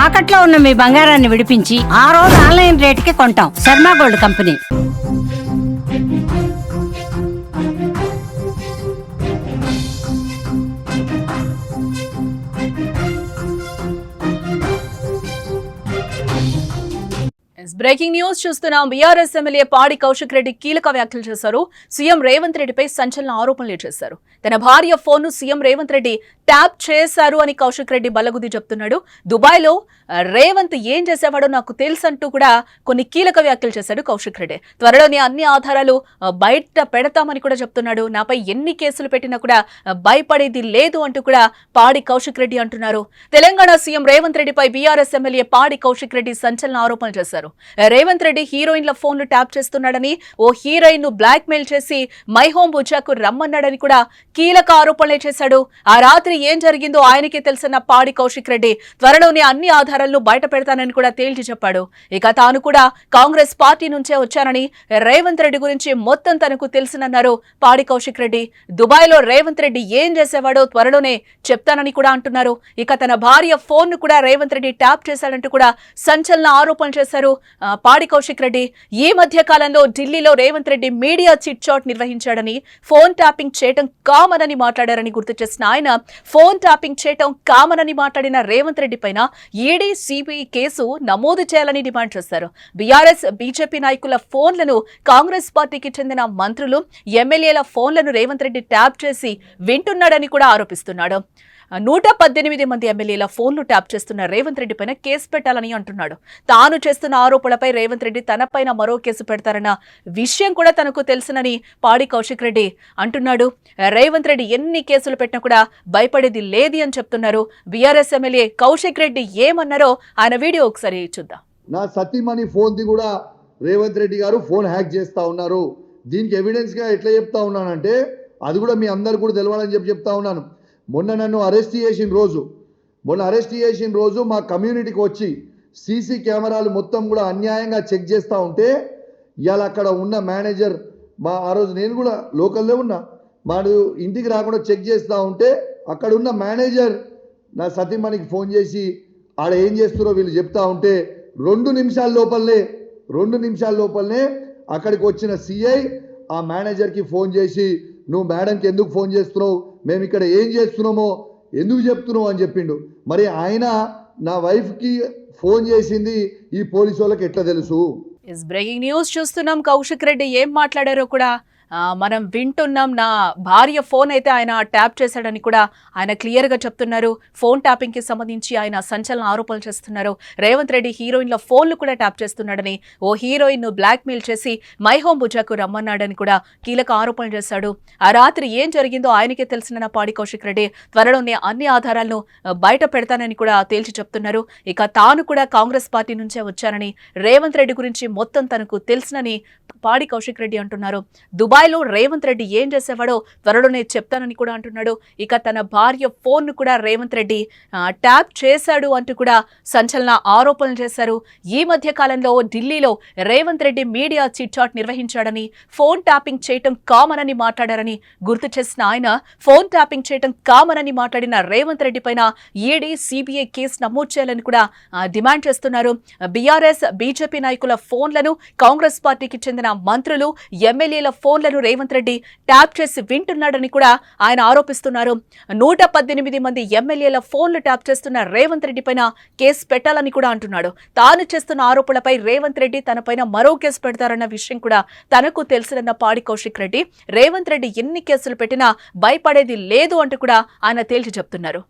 తాకట్లో ఉన్న మీ బంగారాన్ని విడిపించి ఆ రోజు ఆన్లైన్ రేటుకి కొంటాం. Sharma gold company. Breaking news చూస్తున్నాం. బీఆర్ఎస్ ఎమ్మెల్యే పాడి కౌశిక్ రెడ్డి కీలక వ్యాఖ్యలు చేశారు. సీఎం రేవంత్ రెడ్డిపై సంచలన ఆరోపణలు చేశారు. తన భార్య ఫోన్ ను సీఎం రేవంత్ రెడ్డి ట్యాప్ చేశారు అని కౌశిక్ రెడ్డి బల్లగుద్ది చెప్తున్నాడు. దుబాయ్ లో రేవంత్ ఏం చేసేవాడో నాకు తెలుసంటూ కూడా కొన్ని కీలక వ్యాఖ్యలు చేశాడు కౌశిక్ రెడ్డి. త్వరలోనే అన్ని ఆధారాలు బయట పెడతామని కూడా చెప్తున్నాడు. నాపై ఎన్ని కేసులు పెట్టినా కూడా భయపడేది లేదు అంటూ కూడా పాడి కౌశిక్ రెడ్డి అంటున్నారు. తెలంగాణ సీఎం రేవంత్ రెడ్డిపై బీఆర్ఎస్ ఎమ్మెల్యే పాడి కౌశిక్ రెడ్డి సంచలన ఆరోపణలు చేశారు. రేవంత్ రెడ్డి హీరోయిన్ల ఫోన్లు ట్యాప్ చేస్తున్నాడని, ఓ హీరోయిన్ ను బ్లాక్ మెయిల్ చేసి మై హోమ్ బుజ్జాకు రమ్మన్నాడని కూడా కీలక ఆరోపణలు చేశాడు. ఆ రాత్రి ఏం జరిగిందో ఆయనకే తెలుసన్న పాడి కౌశిక్ రెడ్డి త్వరలోనే అన్ని ఆధారాలను బయట పెడతానని కూడా తేల్చి చెప్పాడు. ఇక తాను కూడా కాంగ్రెస్ పార్టీ నుంచే వచ్చానని, రేవంత్ రెడ్డి గురించి మొత్తం తనకు తెలుసునన్నారు పాడి కౌశిక్ రెడ్డి. దుబాయ్ లో రేవంత్ రెడ్డి ఏం చేసేవాడో త్వరలోనే చెప్తానని కూడా అంటున్నారు. ఇక తన భార్య ఫోన్ ను కూడా రేవంత్ రెడ్డి ట్యాప్ చేశాడంటూ కూడా సంచలన ఆరోపణలు చేశారు పాడి కౌశిక్ రెడ్డి. ఈ మధ్య కాలంలో ఢిల్లీలో Revanth Reddy media chit chat నిర్వహించాడని, ఫోన్ ట్యాపింగ్ చేయడం కామన్ అని మాట్లాడారని గుర్తు చేసిన ఆయన, ఫోన్ ట్యాపింగ్ చేయడం కామన్ అని మాట్లాడిన రేవంత్ రెడ్డి పైన ఈడీ సిబిఐ కేసు నమోదు చేయాలని డిమాండ్ చేశారు. బీఆర్ఎస్ బీజేపీ నాయకుల ఫోన్లను, కాంగ్రెస్ పార్టీకి చెందిన మంత్రులు, ఎమ్మెల్యేల ఫోన్లను రేవంత్ రెడ్డి ట్యాప్ చేసి వింటున్నాడని కూడా ఆరోపిస్తున్నాడు. 118 మంది ఎమ్మెల్యేల ఫోన్లు ట్యాప్ చేస్తున్న రేవంత్ రెడ్డి పైన కేసు పెట్టాలని అంటున్నాడు. తాను చేస్తున్న ఆరోపణలపై రేవంత్ రెడ్డి తనపైన మరో కేసు పెడతారన్న విషయం కూడా తనకు తెలుసునని పాడి కౌశిక్ రెడ్డి అంటున్నాడు. రేవంత్ రెడ్డి ఎన్ని కేసులు పెట్టినా కూడా భయపడేది లేదు అని చెప్తున్నారు. బీఆర్ఎస్ ఎమ్మెల్యే కౌశిక్ రెడ్డి ఏమన్నారో ఆయన వీడియో ఒకసారి చూద్దాం. నా సతీమణి ఫోన్ది కూడా రేవంత్ రెడ్డి గారు ఫోన్ హ్యాక్ చేస్తా ఉన్నారు. దీనికి ఎవిడెన్స్ గా ఎట్లా చెప్తా ఉన్నానంటే, అది కూడా మీ అందరు కూడా తెలవాలని చెప్తా ఉన్నాను. మొన్న నన్ను అరెస్ట్ చేసిన రోజు మా కమ్యూనిటీకి వచ్చి సీసీ కెమెరాలు మొత్తం కూడా అన్యాయంగా చెక్ చేస్తూ ఉంటే, ఇవాళ అక్కడ ఉన్న మేనేజర్, ఆ రోజు నేను కూడా లోకల్లో ఉన్నా, మాడు ఇంటికి రాకుండా చెక్ చేస్తూ ఉంటే అక్కడ ఉన్న మేనేజర్ నా సతీమణికి ఫోన్ చేసి ఆడ ఏం చేస్తున్నారో వీళ్ళు చెప్తా ఉంటే 2 నిమిషాల లోపలనే అక్కడికి వచ్చిన సిఐ ఆ మేనేజర్కి ఫోన్ చేసి, నువ్వు మేడంకి ఎందుకు ఫోన్ చేస్తున్నావు, మేము ఇక్కడ ఏం చేస్తున్నామో ఎందుకు చెప్తున్నావు అని చెప్పిండు. మరి ఆయన నా వైఫ్కి ఫోన్ చేసింది ఈ పోలీసు వాళ్ళకి ఎట్లా తెలుసు? బ్రేకింగ్ న్యూస్ చూస్తున్నాం. కౌశిక్ రెడ్డి ఏం మాట్లాడారో కూడా మనం వింటున్నాం. నా భార్య ఫోన్ అయితే ఆయన ట్యాప్ చేశాడని కూడా ఆయన క్లియర్గా చెప్తున్నారు. ఫోన్ ట్యాపింగ్కి సంబంధించి ఆయన సంచలన ఆరోపణలు చేస్తున్నారు. రేవంత్ రెడ్డి హీరోయిన్ల ఫోన్లు కూడా ట్యాప్ చేస్తున్నాడని, ఓ హీరోయిన్ను బ్లాక్మెయిల్ చేసి మై హోమ్ బుజ్జాకు రమ్మన్నాడని కూడా కీలక ఆరోపణలు చేశాడు. ఆ రాత్రి ఏం జరిగిందో ఆయనకే తెలిసిన పాడి కౌశిక్ రెడ్డి త్వరలోనే అన్ని ఆధారాలను బయట పెడతానని కూడా తేల్చి చెప్తున్నారు. ఇక తాను కూడా కాంగ్రెస్ పార్టీ నుంచే వచ్చానని, రేవంత్ రెడ్డి గురించి మొత్తం తనకు తెలుసునని పాడి కౌశిక్ రెడ్డి అంటున్నారు. దుబాయ్లో రేవంత్ రెడ్డి ఏం చేసేవాడో త్వరలోనే చెప్తానని కూడా అంటున్నాడు. ఇక తన భార్య ఫోన్ ను కూడా రేవంత్ రెడ్డి ట్యాప్ చేశాడు అంటూ కూడా సంచలన ఆరోపణలు చేశారు. ఈ మధ్య కాలంలో ఢిల్లీలో Revanth Reddy media chit chat నిర్వహించాడని, ఫోన్ ట్యాపింగ్ చేయటం కామన్ అని మాట్లాడారని గుర్తు చేసిన ఆయన, ఫోన్ ట్యాపింగ్ చేయటం కామన్ అని మాట్లాడిన రేవంత్ రెడ్డి పైన ఈడీ సిబిఐ కేసు నమోదు చేయాలని కూడా డిమాండ్ చేస్తున్నారు. బీఆర్ఎస్ బీజేపీ నాయకుల ఫోన్లను, కాంగ్రెస్ పార్టీకి చెందిన మంత్రులు, ఎమ్మెల్యేల ఫోన్లను రేవంత్ రెడ్డి ట్యాప్ చేసి వింటున్నాడని కూడా ఆయన ఆరోపిస్తున్నారు. 118 మంది ఎమ్మెల్యేల ఫోన్లు ట్యాప్ చేస్తున్న రేవంత్ రెడ్డి పైన కేసు పెట్టాలని కూడా అంటున్నాడు. తాను చేస్తున్న ఆరోపణలపై రేవంత్ రెడ్డి తనపైన మరో కేసు పెడతారన్న విషయం కూడా తనకు తెలుసునన్న పాడి కౌశిక్ రెడ్డి, రేవంత్ రెడ్డి ఎన్ని కేసులు పెట్టినా భయపడేది లేదు అంటూ కూడా ఆయన తేల్చి చెప్తున్నారు.